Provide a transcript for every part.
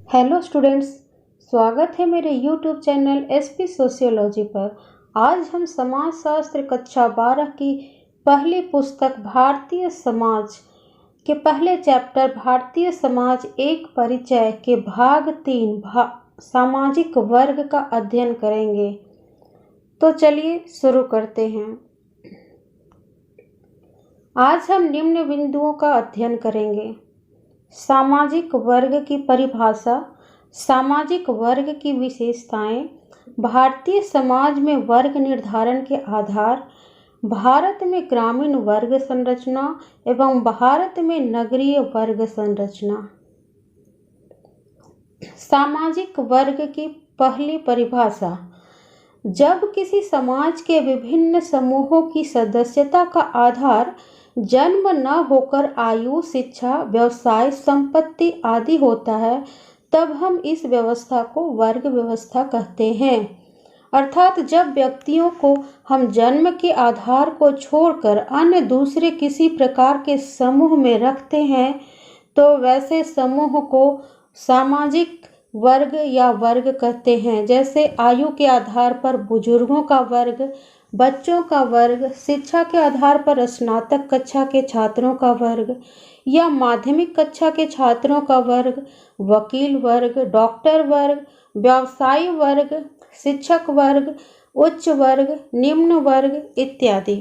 Hello students, स्वागत है मेरे यूट्यूब चैनल एसपी सोशियोलॉजी पर। आज हम समाजशास्त्र कक्षा 12 की पहली पुस्तक भारतीय समाज के पहले चैप्टर भारतीय समाज एक परिचय के भाग 3 सामाजिक वर्ग का अध्ययन करेंगे। तो चलिए शुरू करते हैं। आज हम निम्न बिंदुओं का अध्ययन करेंगे। सामाजिक वर्ग की परिभाषा, सामाजिक वर्ग की विशेषताएं, भारतीय समाज में वर्ग निर्धारण के आधार, भारत में ग्रामीण वर्ग संरचना एवं भारत में नगरीय वर्ग संरचना। सामाजिक वर्ग की पहली परिभाषा, जब किसी समाज के विभिन्न समूहों की सदस्यता का आधार जन्म न होकर आयु, शिक्षा, व्यवसाय, संपत्ति आदि होता है, तब हम इस व्यवस्था को वर्ग व्यवस्था कहते हैं। अर्थात जब व्यक्तियों को हम जन्म के आधार को छोड़कर अन्य दूसरे किसी प्रकार के समूह में रखते हैं, तो वैसे समूह को सामाजिक वर्ग या वर्ग कहते हैं। जैसे आयु के आधार पर बुजुर्गों का वर्ग, बच्चों का वर्ग, शिक्षा के आधार पर स्नातक कक्षा के छात्रों का वर्ग या माध्यमिक कक्षा के छात्रों का वर्ग, वकील वर्ग, डॉक्टर वर्ग, व्यवसायी वर्ग, शिक्षक वर्ग, उच्च वर्ग, निम्न वर्ग इत्यादि।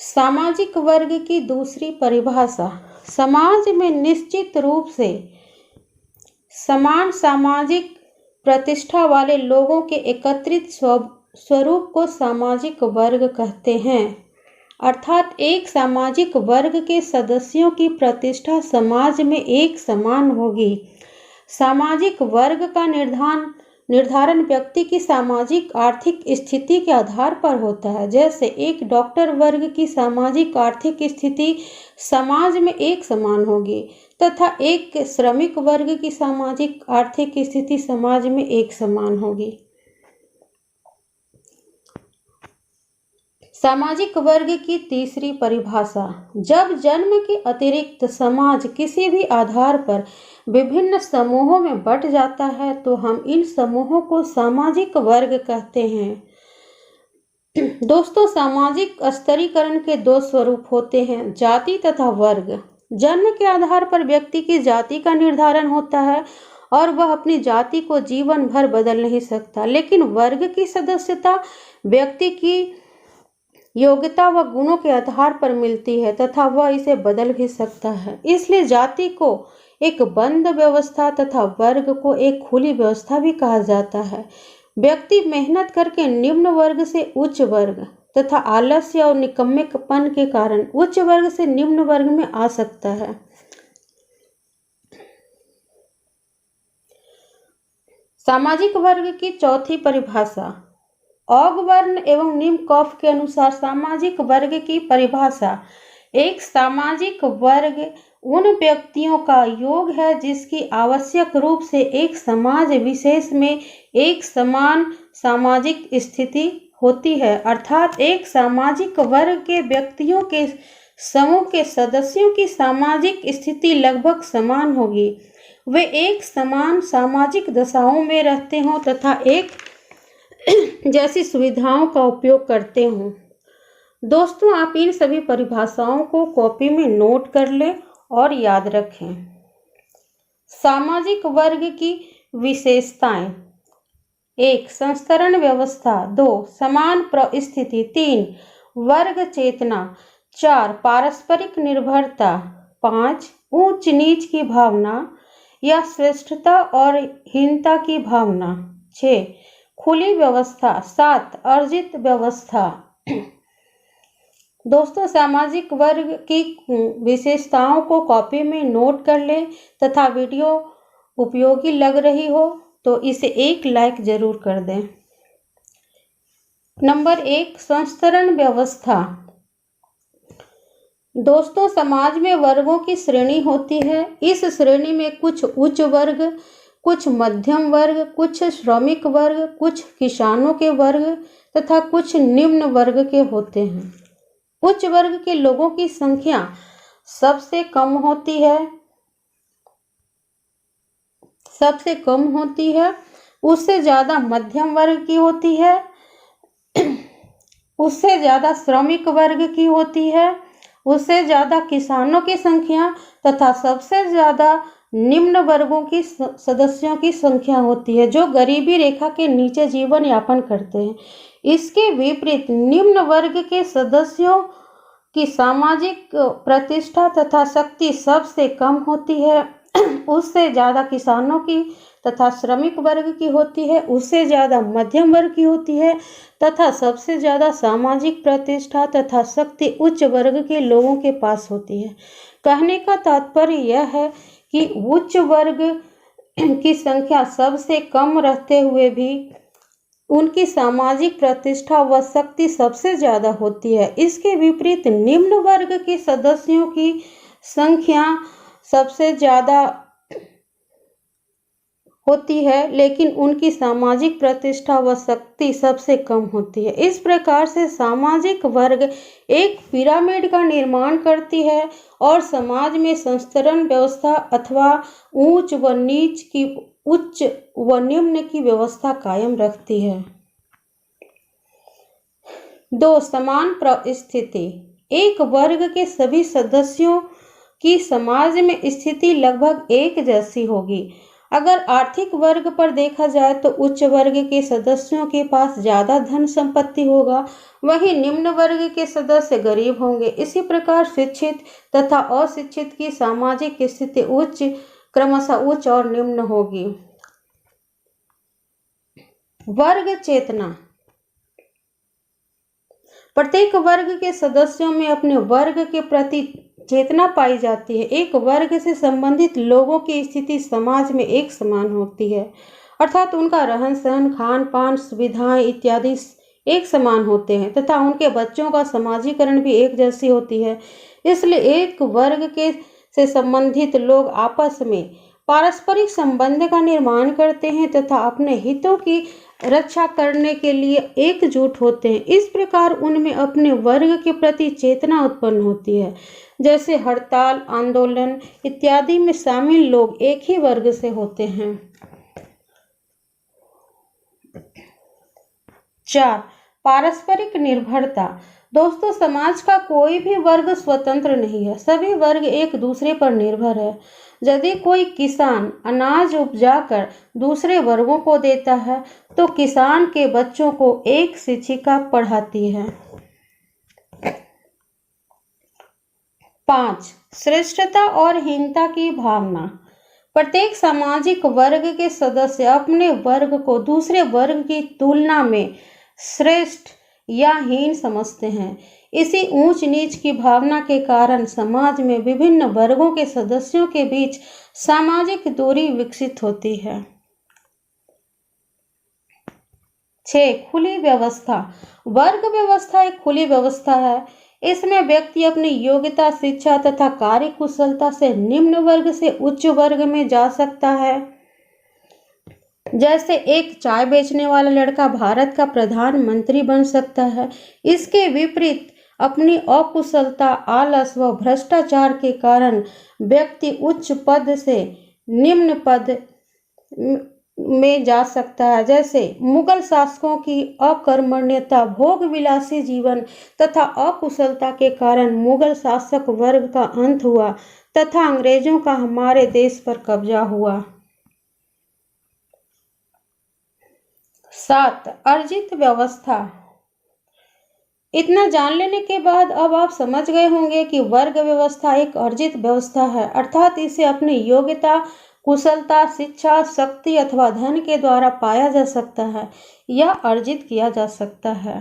सामाजिक वर्ग की दूसरी परिभाषा, समाज में निश्चित रूप से समान सामाजिक प्रतिष्ठा वाले लोगों के एकत्रित स्वरूप को सामाजिक वर्ग कहते हैं। अर्थात एक सामाजिक वर्ग के सदस्यों की प्रतिष्ठा समाज में एक समान होगी। सामाजिक वर्ग का निर्धारण व्यक्ति की सामाजिक आर्थिक स्थिति के आधार पर होता है। जैसे एक डॉक्टर वर्ग की सामाजिक आर्थिक स्थिति समाज में एक समान होगी तथा एक श्रमिक वर्ग की सामाजिक आर्थिक स्थिति समाज में एक समान होगी। सामाजिक वर्ग की तीसरी परिभाषा, जब जन्म के अतिरिक्त समाज किसी भी आधार पर विभिन्न समूहों में बंट जाता है, तो हम इन समूहों को सामाजिक वर्ग कहते हैं। दोस्तों, सामाजिक स्तरीकरण के दो स्वरूप होते हैं, जाति तथा वर्ग। जन्म के आधार पर व्यक्ति की जाति का निर्धारण होता है और वह अपनी जाति को जीवन भर बदल नहीं सकता, लेकिन वर्ग की सदस्यता व्यक्ति की योग्यता व गुणों के आधार पर मिलती है तथा वह इसे बदल भी सकता है। इसलिए जाति को एक बंद व्यवस्था तथा वर्ग को एक खुली व्यवस्था भी कहा जाता है। व्यक्ति मेहनत करके निम्न वर्ग से उच्च वर्ग तथा आलस्य और निकम्मेपन के कारण उच्च वर्ग से निम्न वर्ग में आ सकता है। सामाजिक वर्ग की चौथी परिभाषा, औग वर्ण एवं निम्न कॉफ के अनुसार सामाजिक वर्ग की परिभाषा, एक सामाजिक वर्ग उन व्यक्तियों का योग है जिसकी आवश्यक रूप से एक समाज विशेष में एक समान सामाजिक स्थिति होती है। अर्थात एक सामाजिक वर्ग के व्यक्तियों के समूह के सदस्यों की सामाजिक स्थिति लगभग समान होगी, वे एक समान सामाजिक दशाओं में रहते हों तथा एक जैसी सुविधाओं का उपयोग करते हों। दोस्तों, आप इन सभी परिभाषाओं को कॉपी में नोट कर लें और याद रखें। सामाजिक वर्ग की विशेषताएं, 1. संस्तरण व्यवस्था, 2. समान परिस्थिति, 3. वर्ग चेतना, 4. पारस्परिक निर्भरता, 5. ऊंच नीच की भावना या श्रेष्ठता और हीनता की भावना, 6. खुली व्यवस्था, 7. अर्जित व्यवस्था। दोस्तों, सामाजिक वर्ग की विशेषताओं को कॉपी में नोट कर लें तथा वीडियो उपयोगी लग रही हो तो इसे एक लाइक जरूर कर दें। नंबर 1, संस्तरण व्यवस्था। दोस्तों, समाज में वर्गों की श्रेणी होती है। इस श्रेणी में कुछ उच्च वर्ग, कुछ मध्यम वर्ग, कुछ श्रमिक वर्ग, कुछ किसानों के वर्ग तथा कुछ निम्न वर्ग के होते हैं। उच्च वर्ग के लोगों की संख्या सबसे कम होती है सबसे कम होती है, उससे ज़्यादा मध्यम वर्ग की होती है, उससे ज़्यादा श्रमिक वर्ग की होती है, उससे ज़्यादा किसानों की संख्या तथा सबसे ज़्यादा निम्न वर्गों की सदस्यों की संख्या होती है, जो गरीबी रेखा के नीचे जीवन यापन करते हैं। इसके विपरीत निम्न वर्ग के सदस्यों की सामाजिक प्रतिष्ठा तथा शक्ति सबसे कम होती है, उससे ज़्यादा किसानों की तथा श्रमिक वर्ग की होती है, उससे ज़्यादा मध्यम वर्ग की होती है तथा सबसे ज़्यादा सामाजिक प्रतिष्ठा तथा शक्ति उच्च वर्ग के लोगों के पास होती है। कहने का तात्पर्य यह है कि उच्च वर्ग की संख्या सबसे कम रहते हुए भी उनकी सामाजिक प्रतिष्ठा व शक्ति सबसे ज़्यादा होती है। इसके विपरीत निम्न वर्ग के सदस्यों की संख्या सबसे ज़्यादा होती है, लेकिन उनकी सामाजिक प्रतिष्ठा व शक्ति सबसे कम होती है। इस प्रकार से सामाजिक वर्ग एक पिरामिड का निर्माण करती है और समाज में संस्तरण व्यवस्था अथवा उच्च व निम्न की व्यवस्था कायम रखती है। 2. समान स्थिति। एक वर्ग के सभी सदस्यों की समाज में स्थिति लगभग एक जैसी होगी। अगर आर्थिक वर्ग पर देखा जाए तो उच्च वर्ग के सदस्यों के पास ज़्यादा धन संपत्ति होगा, वहीं निम्न वर्ग के सदस्य गरीब होंगे। इसी प्रकार शिक्षित तथा अशिक्षित की सामाजिक स्थिति क्रमशः उच्च और निम्न होगी। वर्ग चेतना। प्रत्येक वर्ग के सदस्यों में अपने वर्ग के प्रति चेतना पाई जाती है। एक वर्ग से संबंधित लोगों की स्थिति समाज में एक समान होती है, अर्थात उनका रहन सहन, खान पान, सुविधाएं इत्यादि एक समान होते हैं तथा उनके बच्चों का समाजीकरण भी एक जैसी होती है। इसलिए एक वर्ग से संबंधित लोग आपस में पारस्परिक संबंध का निर्माण करते हैं तथा अपने हितों की रक्षा करने के लिए एकजुट होते हैं। इस प्रकार उनमें अपने वर्ग के प्रति चेतना उत्पन्न होती है। जैसे हड़ताल, आंदोलन इत्यादि में शामिल लोग एक ही वर्ग से होते हैं। 4. पारस्परिक निर्भरता। दोस्तों, समाज का कोई भी वर्ग स्वतंत्र नहीं है, सभी वर्ग एक दूसरे पर निर्भर है। यदि कोई किसान अनाज उपजाकर दूसरे वर्गों को देता है तो किसान के बच्चों को एक शिक्षिका पढ़ाती है। 5. श्रेष्ठता और हीनता की भावना। प्रत्येक सामाजिक वर्ग के सदस्य अपने वर्ग को दूसरे वर्ग की तुलना में श्रेष्ठ या हीन समझते हैं। इसी ऊंच नीच की भावना के कारण समाज में विभिन्न वर्गों के सदस्यों के बीच सामाजिक दूरी विकसित होती है। 6. खुली व्यवस्था। वर्ग व्यवस्था एक खुली व्यवस्था है। इसमें व्यक्ति अपनी योग्यता, शिक्षा तथा कार्य कुशलता से निम्न वर्ग से उच्च वर्ग में जा सकता है। जैसे एक चाय बेचने वाला लड़का भारत का प्रधानमंत्री बन सकता है। इसके विपरीत अपनी अकुशलता, आलस व भ्रष्टाचार के कारण व्यक्ति उच्च पद से निम्न पद में जा सकता है। जैसे मुगल शासकों की अकर्मण्यता, भोग विलासी जीवन तथा अकुशलता के कारण मुगल शासक वर्ग का अंत हुआ तथा अंग्रेजों का हमारे देश पर कब्जा हुआ। 7. अर्जित व्यवस्था। इतना जान लेने के बाद अब आप समझ गए होंगे कि वर्ग व्यवस्था एक अर्जित व्यवस्था है, अर्थात इसे अपनी योग्यता, कुशलता, शिक्षा, शक्ति अथवा धन के द्वारा पाया जा सकता है या अर्जित किया जा सकता है।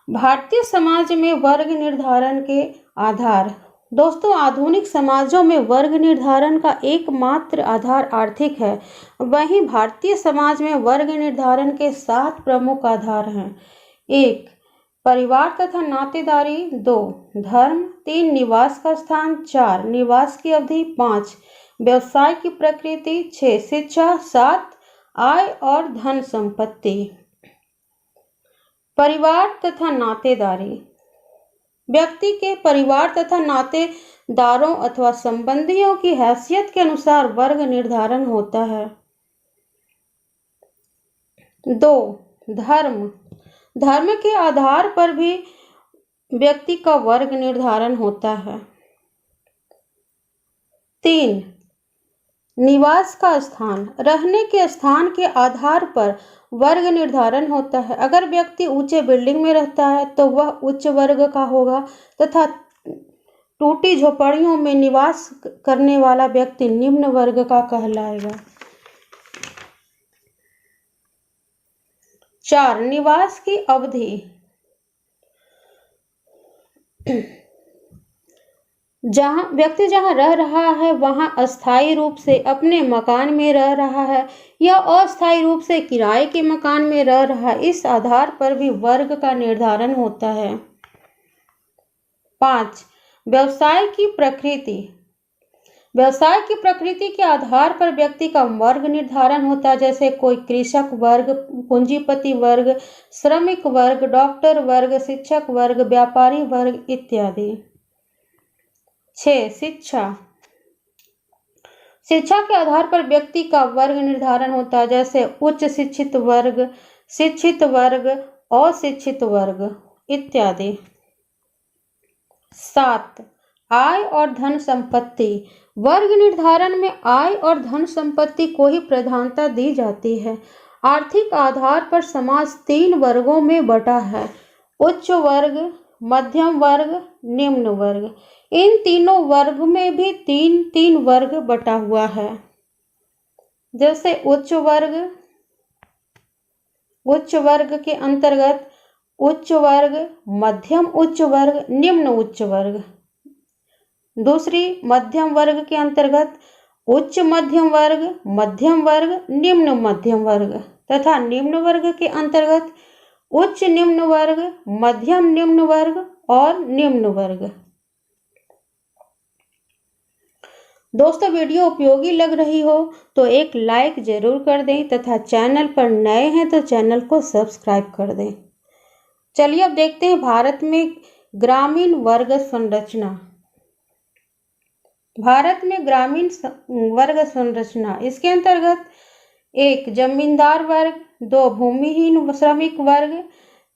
भारतीय समाज में वर्ग निर्धारण के आधार। दोस्तों, आधुनिक समाजों में वर्ग निर्धारण का एकमात्र आधार आर्थिक है। वहीं भारतीय समाज में वर्ग निर्धारण के 7 प्रमुख आधार हैं। 1. परिवार तथा नातेदारी। 2. धर्म। 3. निवास का स्थान। 4. निवास की अवधि। 5. व्यवसाय की प्रकृति। 6. शिक्षा। 7. आय और धन संपत्ति। परिवार तथा नातेदारी। व्यक्ति के परिवार तथा नातेदारों अथवा संबंधियों की हैसियत के अनुसार वर्ग निर्धारण होता है। 2. धर्म। धर्म के आधार पर भी व्यक्ति का वर्ग निर्धारण होता है। 3. निवास का स्थान। रहने के स्थान के आधार पर वर्ग निर्धारण होता है। अगर व्यक्ति ऊंचे बिल्डिंग में रहता है तो वह उच्च वर्ग का होगा तथा टूटी झोपड़ियों में निवास करने वाला व्यक्ति निम्न वर्ग का कहलाएगा। 4. निवास की अवधि। जहां रह रहा है वहां अस्थायी रूप से अपने मकान में रह रहा है या अस्थायी रूप से किराए के मकान में रह रहा है, इस आधार पर भी वर्ग का निर्धारण होता है। 5. व्यवसाय की प्रकृति। व्यवसाय की प्रकृति के आधार पर व्यक्ति का वर्ग निर्धारण होता है, जैसे कोई कृषक वर्ग, पूंजीपति वर्ग, श्रमिक वर्ग, डॉक्टर वर्ग, शिक्षक वर्ग, व्यापारी वर्ग इत्यादि। 6. शिक्षा। शिक्षा के आधार पर व्यक्ति का वर्ग निर्धारण होता है, जैसे उच्च शिक्षित वर्ग, शिक्षित वर्ग, अशिक्षित वर्ग इत्यादि। 7. आय और धन संपत्ति। वर्ग निर्धारण में आय और धन संपत्ति को ही प्रधानता दी जाती है। आर्थिक आधार पर समाज 3 वर्गों में बटा है: उच्च वर्ग, मध्यम वर्ग, निम्न वर्ग। इन तीनों वर्ग में भी 3 वर्ग बटा हुआ है, जैसे उच्च वर्ग के अंतर्गत उच्च वर्ग, मध्यम उच्च वर्ग, निम्न उच्च वर्ग। दूसरी मध्यम वर्ग के अंतर्गत उच्च मध्यम वर्ग, निम्न मध्यम वर्ग तथा निम्न वर्ग के अंतर्गत उच्च निम्न वर्ग, मध्यम निम्न वर्ग और निम्न वर्ग। दोस्तों, वीडियो उपयोगी लग रही हो तो एक लाइक जरूर कर दें तथा चैनल पर नए हैं तो चैनल को सब्सक्राइब कर दें। चलिए अब देखते हैं भारत में ग्रामीण वर्ग संरचना। भारत में ग्रामीण वर्ग संरचना। इसके अंतर्गत 1. जमींदार वर्ग, 2. भूमिहीन श्रमिक वर्ग,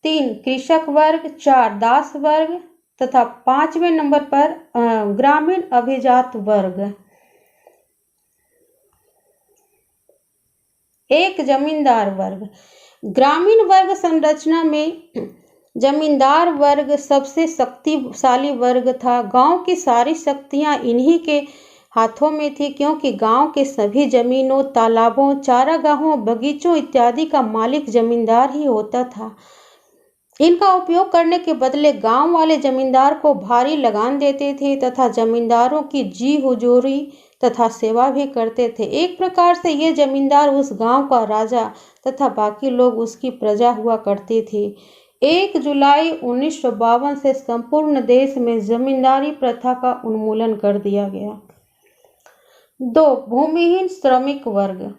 3. कृषक वर्ग, 4. दास वर्ग तथा 5वें नंबर पर ग्रामीण अभिजात वर्ग। 1. जमींदार वर्ग। ग्रामीण वर्ग संरचना में जमींदार वर्ग सबसे शक्तिशाली वर्ग था। गांव की सारी शक्तियां इन्हीं के हाथों में थी, क्योंकि गांव के सभी जमीनों, तालाबों, चारागाहों, बगीचों इत्यादि का मालिक जमींदार ही होता था। इनका उपयोग करने के बदले गांव वाले जमींदार को भारी लगान देते थे तथा जमींदारों की जी हुजूरी तथा सेवा भी करते थे। एक प्रकार से ये जमींदार उस गांव का राजा तथा बाकी लोग उसकी प्रजा हुआ करती थी। 1 जुलाई 1952 से संपूर्ण देश में जमींदारी प्रथा का उन्मूलन कर दिया गया। 2. भूमिहीन श्रमिक वर्ग।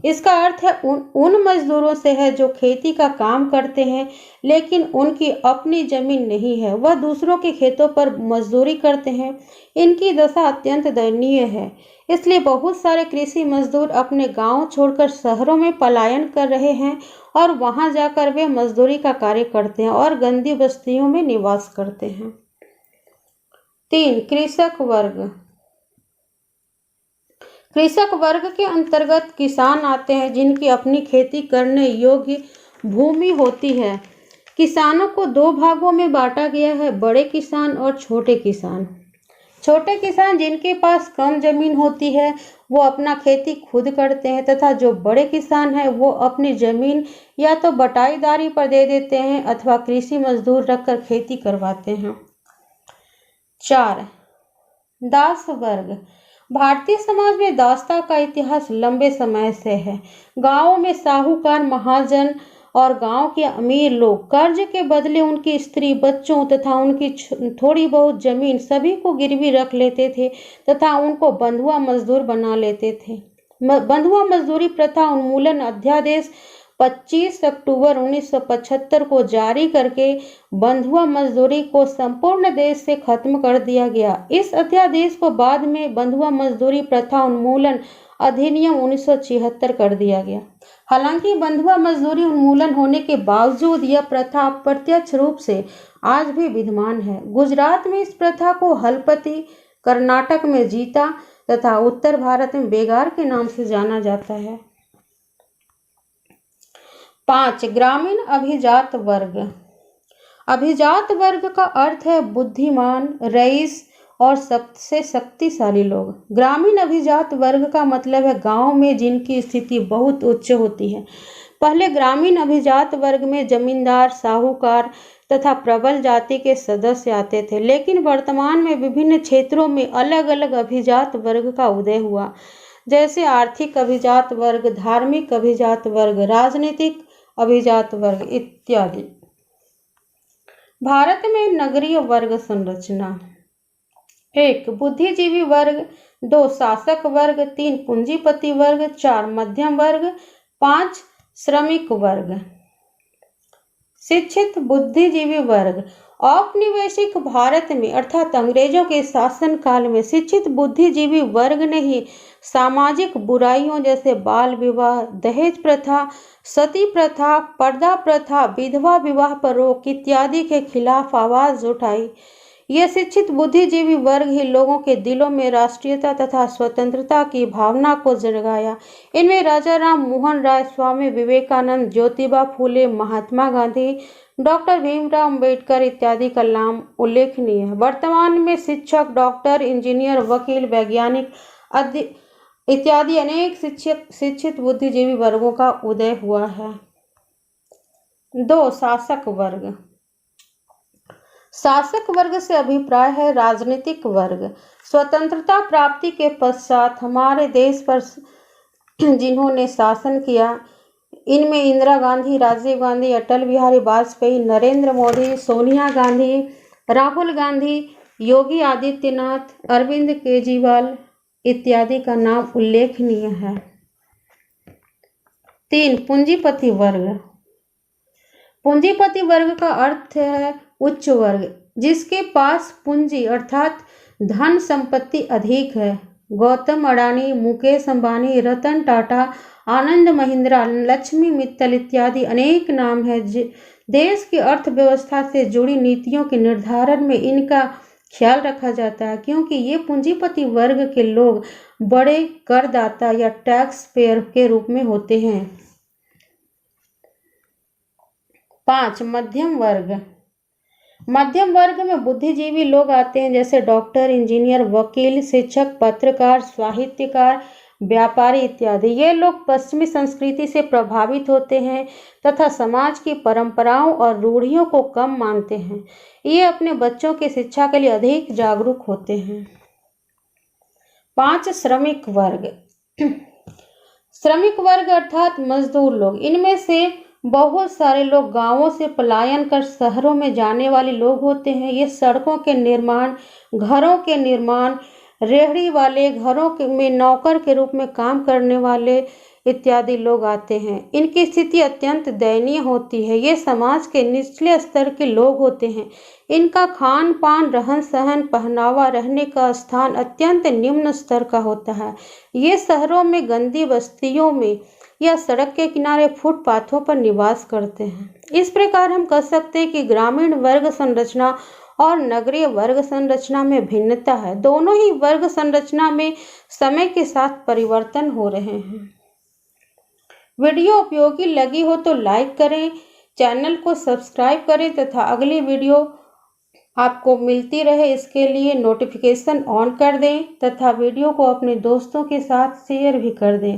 इसका अर्थ है उन मजदूरों से है जो खेती का काम करते हैं लेकिन उनकी अपनी जमीन नहीं है, वह दूसरों के खेतों पर मजदूरी करते हैं। इनकी दशा अत्यंत दयनीय है, इसलिए बहुत सारे कृषि मजदूर अपने गांव छोड़कर शहरों में पलायन कर रहे हैं और वहां जाकर वे मजदूरी का कार्य करते हैं और गंदी बस्तियों में निवास करते हैं। 3. कृषक वर्ग। कृषक वर्ग के अंतर्गत किसान आते हैं जिनकी अपनी खेती करने योग्य भूमि होती है। किसानों को 2 भागों में बांटा गया है: बड़े किसान और छोटे किसान। छोटे किसान जिनके पास कम जमीन होती है वो अपना खेती खुद करते हैं तथा जो बड़े किसान हैं वो अपनी जमीन या तो बटाईदारी पर दे देते हैं अथवा कृषि मजदूर रखकर खेती करवाते हैं। 4. दास वर्ग। भारतीय समाज में दासता का इतिहास लंबे समय से है। गांवों में साहूकार, महाजन और गांव के अमीर लोग कर्ज के बदले उनकी स्त्री, बच्चों तथा उनकी थोड़ी बहुत जमीन सभी को गिरवी रख लेते थे तथा उनको बंधुआ मजदूर बना लेते थे। बंधुआ मजदूरी प्रथा उन्मूलन अध्यादेश 25 अक्टूबर 1975 को जारी करके बंधुआ मजदूरी को संपूर्ण देश से खत्म कर दिया गया। इस अध्यादेश को बाद में बंधुआ मजदूरी प्रथा उन्मूलन अधिनियम 1976 कर दिया गया। हालांकि बंधुआ मजदूरी उन्मूलन होने के बावजूद यह प्रथा अप्रत्यक्ष रूप से आज भी विद्यमान है। गुजरात में इस प्रथा को हलपति, कर्नाटक में जीता तथा उत्तर भारत में बेगार के नाम से जाना जाता है। 5. ग्रामीण अभिजात वर्ग। अभिजात वर्ग का अर्थ है बुद्धिमान, रईस और सबसे शक्तिशाली लोग। ग्रामीण अभिजात वर्ग का मतलब है गांव में जिनकी स्थिति बहुत उच्च होती है। पहले ग्रामीण अभिजात वर्ग में जमींदार, साहूकार तथा प्रबल जाति के सदस्य आते थे, लेकिन वर्तमान में विभिन्न क्षेत्रों में अलग अलग अभिजात वर्ग का उदय हुआ, जैसे आर्थिक अभिजात वर्ग, धार्मिक अभिजात वर्ग, राजनीतिक अभिजात वर्ग इत्यादि। भारत में नगरीय वर्ग संरचना: 1. बुद्धिजीवी वर्ग, 2. शासक वर्ग, 3. पूंजीपति वर्ग, 4. मध्यम वर्ग, 5. श्रमिक वर्ग। शिक्षित बुद्धिजीवी वर्ग। औपनिवेशिक भारत में अर्थात अंग्रेजों के शासन काल में शिक्षित बुद्धिजीवी वर्ग ने ही सामाजिक बुराइयों जैसे बाल विवाह, दहेज प्रथा, सती प्रथा, पर्दा प्रथा, विधवा विवाह पर रोक इत्यादि के खिलाफ आवाज उठाई। यह शिक्षित बुद्धिजीवी वर्ग ही लोगों के दिलों में राष्ट्रीयता तथा स्वतंत्रता की भावना को जगाया। इनमें राजा राम मोहन राय, स्वामी विवेकानंद, ज्योतिबा फूले, महात्मा गांधी, डॉक्टर भीमराव अम्बेडकर इत्यादि का नाम उल्लेखनीय है। वर्तमान में शिक्षक, डॉक्टर, इंजीनियर, वकील, वैज्ञानिक इत्यादि अनेक शिक्षित बुद्धिजीवी वर्गों का उदय हुआ है। 2. शासक वर्ग। शासक वर्ग से अभिप्राय है राजनीतिक वर्ग। स्वतंत्रता प्राप्ति के पश्चात हमारे देश पर जिन्होंने शासन किया, इनमें इंदिरा गांधी, राजीव गांधी, अटल बिहारी वाजपेयी, नरेंद्र मोदी, सोनिया गांधी, राहुल गांधी, योगी आदित्यनाथ, अरविंद केजरीवाल इत्यादि का नाम उल्लेखनीय है। 3. पूंजीपति वर्ग। पूंजीपति वर्ग का अर्थ है उच्च वर्ग, जिसके पास पूंजी अर्थात धन संपत्ति अधिक है। गौतम अडानी, मुकेश अंबानी, रतन टाटा, आनंद महिंद्रा, लक्ष्मी मित्तल इत्यादि अनेक नाम है। देश की अर्थव्यवस्था से जुड़ी नीतियों के निर्धारण में इनका ख्याल रखा जाता है, क्योंकि ये पूंजीपति वर्ग के लोग बड़े करदाता या टैक्स पेयर के रूप में होते हैं। 5. मध्यम वर्ग। मध्यम वर्ग में बुद्धिजीवी लोग आते हैं, जैसे डॉक्टर, इंजीनियर, वकील, शिक्षक, पत्रकार, साहित्यकार, व्यापारी इत्यादि। ये लोग पश्चिमी संस्कृति से प्रभावित होते हैं तथा समाज की परंपराओं और रूढ़ियों को कम मानते हैं। ये अपने बच्चों की शिक्षा के लिए अधिक जागरूक होते हैं। 5. श्रमिक वर्ग। श्रमिक वर्ग अर्थात मजदूर लोग। इनमें से बहुत सारे लोग गांवों से पलायन कर शहरों में जाने वाले लोग होते हैं। ये सड़कों के निर्माण, घरों के निर्माण, रेहड़ी वाले, घरों में नौकर के रूप में काम करने वाले इत्यादि लोग आते हैं। इनकी स्थिति अत्यंत दयनीय होती है। ये समाज के निचले स्तर के लोग होते हैं। इनका खान पान, रहन सहन, पहनावा, रहने का स्थान अत्यंत निम्न स्तर का होता है। ये शहरों में गंदी बस्तियों में या सड़क के किनारे फुटपाथों पर निवास करते हैं। इस प्रकार हम कह सकते हैं कि ग्रामीण वर्ग संरचना और नगरीय वर्ग संरचना में भिन्नता है। दोनों ही वर्ग संरचना में समय के साथ परिवर्तन हो रहे हैं। वीडियो उपयोगी लगी हो तो लाइक करें, चैनल को सब्सक्राइब करें तथा अगली वीडियो आपको मिलती रहे इसके लिए नोटिफिकेशन ऑन कर दें तथा वीडियो को अपने दोस्तों के साथ शेयर भी कर दें।